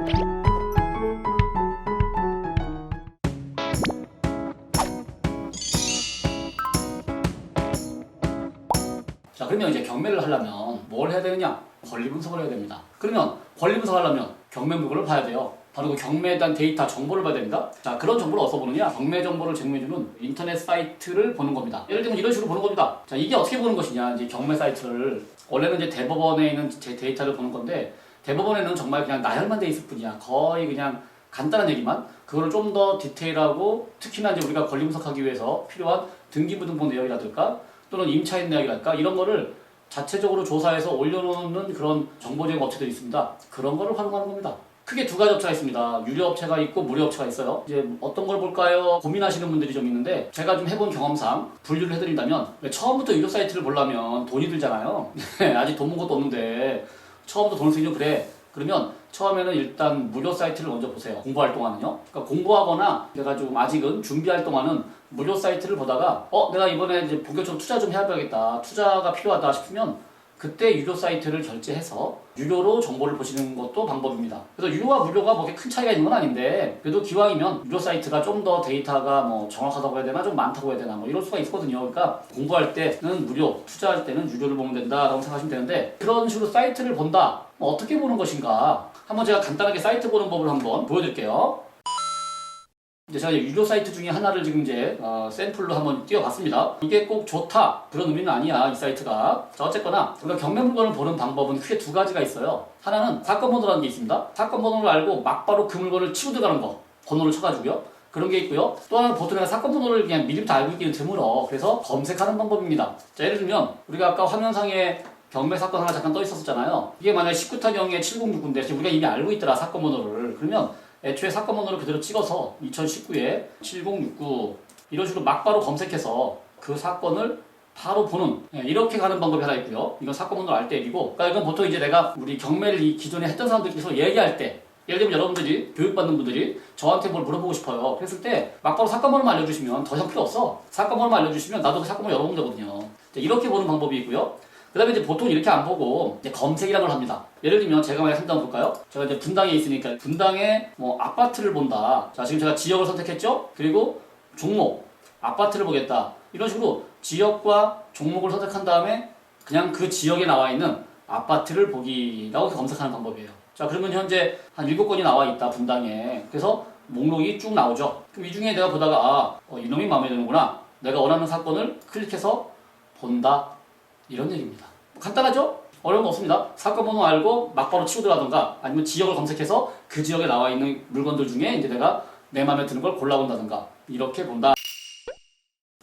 자, 그러면 이제 경매를 하려면 뭘 해야 되느냐? 권리 분석을 해야 됩니다. 그러면 권리 분석을 하려면 경매 물건을 봐야 돼요. 바로 그 경매에 대한 데이터 정보를 봐야 됩니다. 자, 그런 정보를 어디서 보느냐? 경매 정보를 제공해주는 인터넷 사이트를 보는 겁니다. 예를 들면 이런 식으로 보는 겁니다. 자, 이게 어떻게 보는 것이냐? 이제 경매 사이트를 원래는 이제 대법원에 있는 제 데이터를 보는 건데, 대법원에는 정말 그냥 나열만 돼 있을 뿐이야. 거의 그냥 간단한 얘기만. 그거를 좀 더 디테일하고, 특히나 이제 우리가 권리 분석하기 위해서 필요한 등기부등본 내역이라든가 또는 임차인 내역이랄까 이런 거를 자체적으로 조사해서 올려놓는 그런 정보 제공 업체들이 있습니다. 그런 거를 활용하는 겁니다. 크게 두 가지 업체가 있습니다. 유료 업체가 있고 무료 업체가 있어요. 이제 어떤 걸 볼까요? 고민하시는 분들이 좀 있는데, 제가 좀 해본 경험상 분류를 해드린다면, 처음부터 유료 사이트를 보려면 돈이 들잖아요. 아직 돈 본 것도 없는데 처음부터 돈을 쓰기 좀 그래. 그러면 처음에는 일단 무료 사이트를 먼저 보세요. 공부할 동안은요. 그러니까 공부하거나 내가 좀 아직은 준비할 동안은 무료 사이트를 보다가 내가 이번에 이제 본격적으로 투자 좀 해봐야겠다. 투자가 필요하다 싶으면 그때 유료 사이트를 결제해서 유료로 정보를 보시는 것도 방법입니다. 그래서 유료와 무료가 뭐 큰 차이가 있는 건 아닌데, 그래도 기왕이면 유료 사이트가 좀 더 데이터가 뭐 정확하다고 해야 되나 좀 많다고 해야 되나 뭐 이럴 수가 있거든요. 그러니까 공부할 때는 무료, 투자할 때는 유료를 보면 된다라고 생각하시면 되는데, 그런 식으로 사이트를 본다. 어떻게 보는 것인가? 한번 제가 간단하게 사이트 보는 법을 한번 보여드릴게요. 이제 제가 유료 사이트 중에 하나를 지금 이제 샘플로 한번 띄워봤습니다. 이게 꼭 좋다 그런 의미는 아니야, 이 사이트가. 자, 어쨌거나 우리가 경매 물건을 보는 방법은 크게 두 가지가 있어요. 하나는 사건 번호라는 게 있습니다. 사건 번호를 알고 막바로 그 물건을 치고 들어가는 거, 번호를 쳐가지고요. 그런 게 있고요. 또 하나는 보통 내가 사건 번호를 그냥 미리부터 알고 있기는 드물어. 그래서 검색하는 방법입니다. 자, 예를 들면 우리가 아까 화면상에 경매 사건 하나 잠깐 떠 있었잖아요. 이게 만약에 19타경의 7069인데 우리가 이미 알고 있더라, 사건 번호를. 그러면 애초에 사건 번호를 그대로 찍어서 2019에 7069 이런 식으로 막바로 검색해서 그 사건을 바로 보는, 이렇게 가는 방법이 하나 있고요. 이건 사건 번호를 알 때 얘기고, 그러니까 이건 보통 이제 내가 우리 경매를 이 기존에 했던 사람들께서 얘기할 때, 예를 들면 여러분들이 교육받는 분들이 저한테 뭘 물어보고 싶어요. 그랬을 때 막바로 사건 번호만 알려주시면 더 이상 필요 없어. 사건 번호만 알려주시면 나도 그 사건 번호 열어보면 되거든요. 이렇게 보는 방법이 있고요. 그 다음에 이제 보통 이렇게 안 보고 이제 검색이라는 걸 합니다. 예를 들면 제가 만약 한번 볼까요? 제가 이제 분당에 있으니까 분당에 뭐 아파트를 본다. 자, 지금 제가 지역을 선택했죠? 그리고 종목, 아파트를 보겠다. 이런 식으로 지역과 종목을 선택한 다음에 그냥 그 지역에 나와 있는 아파트를 보기라고 검색하는 방법이에요. 자, 그러면 현재 한 7건이 나와 있다, 분당에. 그래서 목록이 쭉 나오죠. 그럼 이 중에 내가 보다가 이놈이 마음에 드는구나. 내가 원하는 사건을 클릭해서 본다. 이런 얘기입니다. 간단하죠? 어려운 거 없습니다. 사건 번호 알고 막바로 치고 들어가던가, 아니면 지역을 검색해서 그 지역에 나와 있는 물건들 중에 이제 내가 내 마음에 드는 걸 골라본다던가, 이렇게 본다.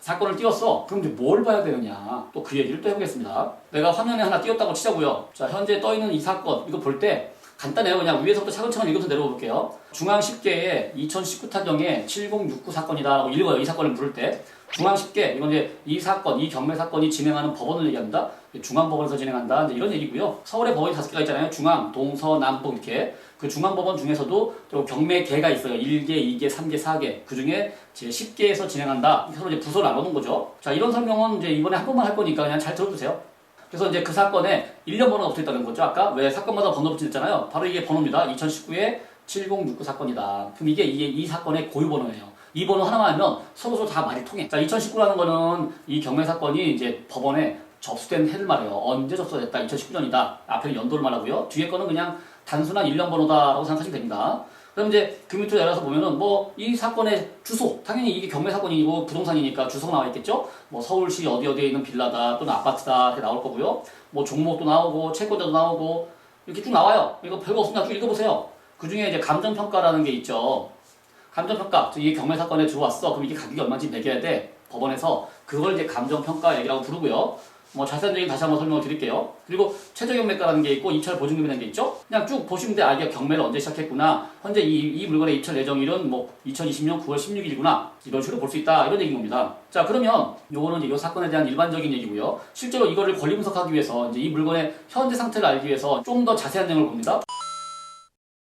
사건을 띄웠어. 그럼 이제 뭘 봐야 되느냐? 또 그 얘기를 또 해보겠습니다. 내가 화면에 하나 띄웠다고 치자고요. 자, 현재 떠있는 이 사건, 이거 볼 때 간단해요. 그냥 위에서부터 차근차근 읽어서 내려가 볼게요. 중앙 10개의 2019타경의 7069 사건이다라고 읽어요. 이 사건을 부를 때. 중앙 10개, 이건 이제 이 사건, 이 경매 사건이 진행하는 법원을 얘기합니다. 중앙법원에서 진행한다. 이제 이런 얘기고요. 서울에 법원이 5개가 있잖아요. 중앙, 동, 서, 남, 북 이렇게. 그 중앙법원 중에서도 또 경매계가 있어요. 1개, 2개, 3개, 4개. 그 중에 제 10개에서 진행한다. 서로 이제 부서를 나누는 거죠. 자, 이런 설명은 이제 이번에 한 번만 할 거니까 그냥 잘 들어주세요. 그래서 이제 그 사건에 일련 번호가 붙어 있다는 거죠. 아까 왜 사건마다 번호 붙였잖아요. 바로 이게 번호입니다. 2019에 7069 사건이다. 그럼 이게 이 사건의 고유 번호예요. 이 번호 하나만 하면 서로 다 말이 통해. 자, 2019라는 거는 이 경매 사건이 이제 법원에 접수된 해를 말해요. 언제 접수됐다? 2019년이다. 앞에는 연도를 말하고요. 뒤에 거는 그냥 단순한 일련 번호다라고 생각하시면 됩니다. 그럼 이제 그 밑으로 내려가서 보면은 뭐 이 사건의 주소, 당연히 이게 경매 사건이고 부동산이니까 주소가 나와 있겠죠? 뭐 서울시 어디에 있는 빌라다 또는 아파트다 이렇게 나올 거고요. 뭐 종목도 나오고 채권자도 나오고 이렇게 쭉 나와요. 이거 별거 없습니다. 쭉 읽어보세요. 그 중에 이제 감정평가라는 게 있죠. 감정평가, 이게 경매 사건에 들어왔어. 그럼 이게 가격이 얼마인지 매겨야 돼. 법원에서 그걸 이제 감정평가 얘기라고 부르고요. 뭐 자세한 얘기는 다시 한번 설명을 드릴게요. 그리고 최저경매가라는 게 있고 입찰 보증금이라는 게 있죠. 그냥 쭉 보시면 돼. 아, 이게 경매를 언제 시작했구나. 현재 이 물건의 입찰 예정일은 뭐 2020년 9월 16일이구나. 이런 식으로 볼 수 있다. 이런 얘기인 겁니다. 자, 그러면 요거는 이제 이 사건에 대한 일반적인 얘기고요. 실제로 이거를 권리 분석하기 위해서 이제 이 물건의 현재 상태를 알기 위해서 좀 더 자세한 내용을 봅니다.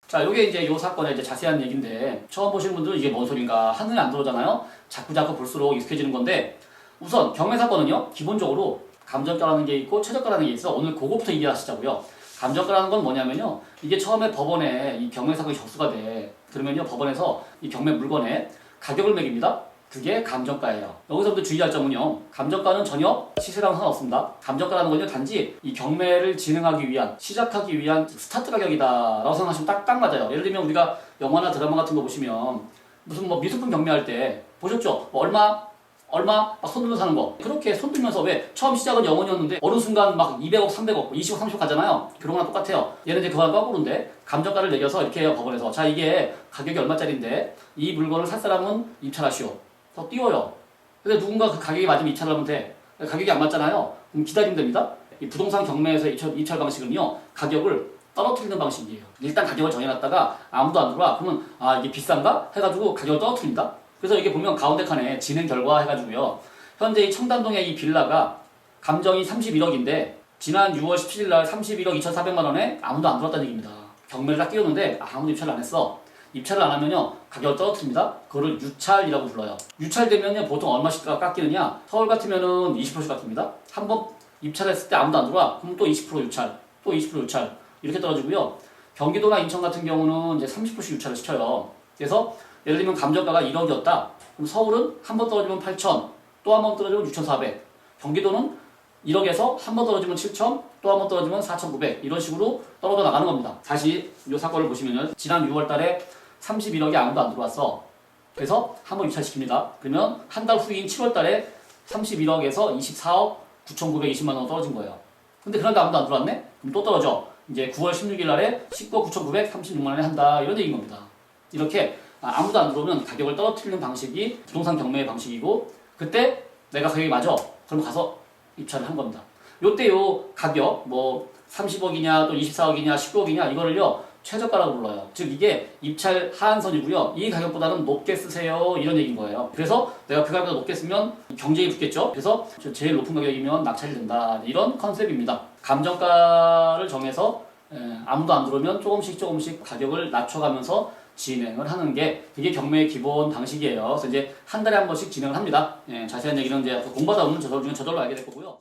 자, 요게 이제 요 사건의 이제 자세한 얘기인데, 처음 보시는 분들은 이게 뭔 소린가 하늘에 안 들어오잖아요. 자꾸 볼수록 익숙해지는 건데, 우선 경매 사건은요, 기본적으로 감정가라는 게 있고 최저가라는 게 있어. 오늘 그거부터 이해하시자고요. 감정가라는 건 뭐냐면요. 이게 처음에 법원에 이 경매 사건이 접수가 돼. 그러면요, 법원에서 이 경매 물건에 가격을 매깁니다. 그게 감정가예요. 여기서부터 주의할 점은요, 감정가는 전혀 시세랑 상관없습니다. 감정가라는 건요, 단지 이 경매를 진행하기 위한, 시작하기 위한 스타트 가격이다라고 생각하시면 딱 맞아요. 예를 들면 우리가 영화나 드라마 같은 거 보시면 무슨 뭐 미술품 경매할 때 보셨죠? 뭐 얼마 막 손들면서 사는 거. 그렇게 손들면서 왜 처음 시작은 0원이었는데 어느 순간 막 200억, 300억, 20억, 30억 가잖아요. 그런 거랑 똑같아요. 얘는 이제 그거랑 거꾸로인데 감정가를 매겨서 이렇게 해요, 법원에서. 자, 이게 가격이 얼마짜리인데 이 물건을 살 사람은 입찰하시오. 더 띄워요. 근데 누군가 그 가격이 맞으면 입찰을 하면 돼. 가격이 안 맞잖아요. 그럼 기다리면 됩니다. 이 부동산 경매에서 입찰 방식은요, 가격을 떨어뜨리는 방식이에요. 일단 가격을 정해놨다가 아무도 안 들어와. 그러면 아, 이게 비싼가? 해가지고 가격을 떨어뜨립니다. 그래서 이게 보면 가운데 칸에 진행 결과 해가지고요. 현재 이 청담동의 이 빌라가 감정이 31억인데 지난 6월 17일 날 31억 2,400만 원에 아무도 안 들어왔다는 얘기입니다. 경매를 딱 띄웠는데 아무도 입찰을 안 했어. 입찰을 안 하면요, 가격을 떨어뜨립니다. 그거를 유찰이라고 불러요. 유찰되면요, 보통 얼마씩 깎이느냐? 서울 같으면은 20%씩 깎입니다. 한번 입찰했을 때 아무도 안 들어와. 그럼 또 20% 유찰, 또 20% 유찰. 이렇게 떨어지고요. 경기도나 인천 같은 경우는 이제 30%씩 유찰을 시켜요. 그래서 예를 들면 감정가가 1억이었다. 그럼 서울은 한 번 떨어지면 8천, 또 한 번 떨어지면 6,400. 경기도는 1억에서 한 번 떨어지면 7천, 또 한 번 떨어지면 4,900. 이런 식으로 떨어져 나가는 겁니다. 다시 이 사건을 보시면요. 지난 6월 달에 31억이 아무도 안 들어왔어. 그래서 한 번 유찰시킵니다. 그러면 한 달 후인 7월 달에 31억에서 24억 9,920만 원 떨어진 거예요. 근데 그런데 아무도 안 들어왔네? 그럼 또 떨어져. 이제 9월 16일 날에 19억 9,936만 원에 한다. 이런 얘기인 겁니다. 이렇게 아무도 안 들어오면 가격을 떨어뜨리는 방식이 부동산 경매의 방식이고, 그때 내가 가격이 맞아. 그럼 가서 입찰을 한 겁니다. 요때 요 가격, 뭐 30억이냐 또 24억이냐 19억이냐 이거를요, 최저가라고 불러요. 즉 이게 입찰 하한선이고요. 이 가격보다는 높게 쓰세요. 이런 얘기인 거예요. 그래서 내가 그 가격보다 높게 쓰면 경쟁이 붙겠죠. 그래서 제일 높은 가격이면 낙찰이 된다. 이런 컨셉입니다. 감정가를 정해서 아무도 안 들어오면 조금씩 가격을 낮춰가면서 진행을 하는 게 그게 경매의 기본 방식이에요. 그래서 이제 한 달에 한 번씩 진행을 합니다. 자세한 얘기는 이제 공부하다 보면 저절 중에 저절로 알게 될 거고요.